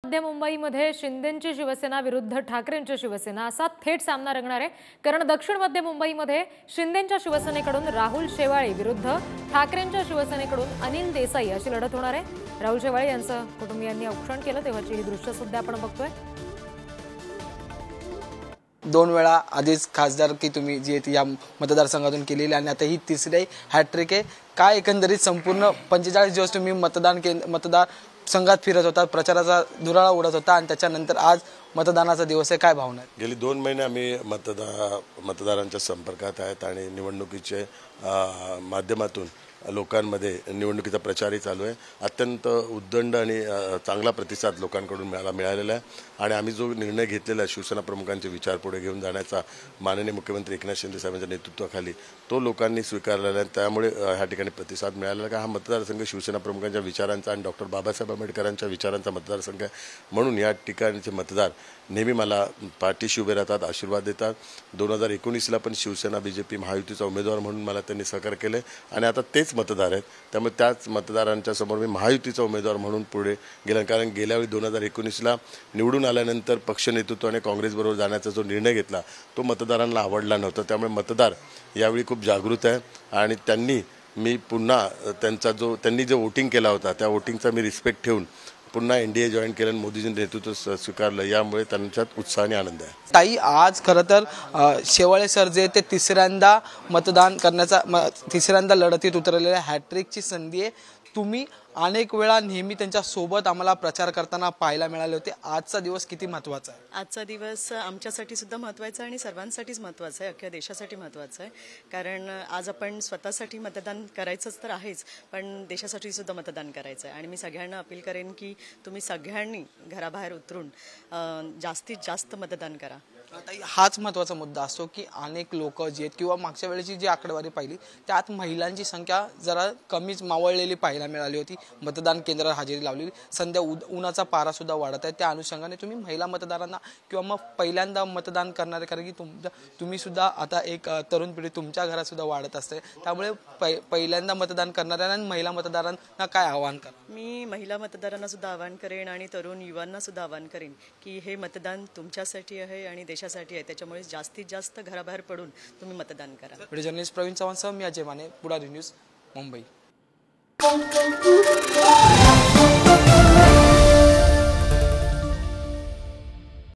मध्य मुंबईमध्ये शिंदेंची शिवसेना विरुद्ध ठाकरेंची शिवसेना असा थेट सामना रंगणार आहे। कारण दक्षिण मध्य मुंबईमध्ये शिंदेंच्या शिवसेनेकडून राहुल शेवाळे विरुद्ध ठाकरेंच्या शिवसेनेकडून अनिल देसाई अशी लढत होणार आहे। राहुल शेवाळे यांचं कुटुंबियांनी औक्षण केलं तेव्हाची ही दृश्य सुद्धा आपण बघतोय। दोन वेळा आधीच खासदार की तुम्ही जी या मतदारसंघातून केलेली आणि आता ही तिसरी हॅट्रिक आहे। काय एकंदरीत संपूर्ण 45 दिवस तुम्ही मतदार संघात फिरत होता, प्रचाराचा धुराळा उडत होता आणि त्याच्यानंतर आज मतदानाचा दिवस आहे, काय भावना आहे? गेली 2 महिने आम्ही मतदारांच्या संपर्कात आहेत आणि निवडणुकीचे माध्यमातून लोकांमध्ये निवडणुकीचा प्रचारही चालू आहे। अत्यंत उद्दंड आणि चांगला प्रतिसाद लोकांकडून मिळालेला आहे आणि आम्ही जो निर्णय घेतलेला आहे शिवसेना प्रमुखांचे विचार पुढे घेऊन जाण्याचा माननीय मुख्यमंत्री एकनाथ शिंदे साहेबांच्या नेतृत्वाखाली तो लोकांनी स्वीकारलेला आहे। त्यामुळे ह्या ठिकाणी प्रतिसाद मिळालेला आहे। हा मतदारसंघ शिवसेना प्रमुखांच्या विचारांचा आणि डॉक्टर बाबासाहेब आंबेडकरांच्या विचारांचा मतदारसंघ आहे, म्हणून या ठिकाणचे मतदार नेहमी मला पाठीशी उभे राहतात, आशीर्वाद देतात। 2019ला पण शिवसेना बीजेपी महायुतीचा उमेदवार म्हणून मला त्यांनी सहकार्य केले आणि आता तेच मतदार आहेत, त्यामुळे त्याच मतदारांच्या समोर मी महायुतीचा उमेदवार म्हणून पुढे गेला। कारण गेल्यावेळी 2019ला निवडून आल्यानंतर पक्ष नेतृत्वाने काँग्रेसबरोबर जाण्याचा जो निर्णय घेतला तो मतदारांना आवडला नव्हता। त्यामुळे मतदार यावेळी खूप जागृत आहे आणि त्यांनी मी पुन्हा त्यांनी जो वोटिंग केला होता त्या वोटिंगचा मी रिस्पेक्ट ठेवून पुन्हा एनडीए जॉईन केलं, मोदीजींनी नेतृत्व स्वीकारलं, यामुळे त्यांच्यात उत्साह आणि आनंद आहे। ताई, आज खरं तर शेवाळे सर जे ते तिसऱ्यांदा लढतीत उतरलेल्या हॅट्रिकची संधी आहे। तुम्ही अनेक वेळा नेहमी त्यांच्या सोबत आम्हाला प्रचार करताना पाहायला मिळाले होते। आजचा दिवस किती महत्त्वाचा आहे? आजचा दिवस आमच्यासाठी सुद्धा महत्त्वाचा आहे आणि सर्वांसाठीच महत्त्वाचा आहे, अख्ख्या देशासाठी महत्त्वाचा आहे। कारण आज आपण स्वतःसाठी मतदान करायचंच तर आहेच, पण देशासाठी सुद्धा मतदान करायचं आहे। आणि मी सगळ्यांना अपील करेन की तुम्ही सगळ्यांनी घराबाहेर उतरून जास्तीत जास्त मतदान करा। हाच महत्त्वाचा मुद्दा असतो की अनेक लोक जे आहेत किंवा मागच्या वेळेची जी आकडेवारी पाहिली त्यात महिलांची संख्या जरा कमीच मावळलेली पाहायला मिळाली होती। मतदान केंद्रावर हजेरी लावलेली, सध्या उन्हाचा पारा सुद्धा वाढत आहे, त्या अनुषंगाने तुम्ही महिला मतदारांना किंवा मग पहिल्यांदा मतदान करणारे, कारण की तुम्ही सुद्धा आता एक तरुण पिढी तुमच्या घरात सुद्धा वाढत असते, त्यामुळे पहिल्यांदा मतदान करणाऱ्यांना आणि महिला मतदारांना काय आवाहन करा? मी महिला मतदारांना सुद्धा आवाहन करेन आणि तरुण युवांना सुद्धा आवाहन करेन की हे मतदान तुमच्यासाठी आहे आणि देशासाठी आहे, त्याच्यामुळे जास्तीत जास्त घराबाहेर पडून तुम्ही मतदान करा। व्हिडिओ जर्नलिस्ट प्रवीण चव्हाणसह मी अजय माने, पुढारी न्यूज, मुंबई।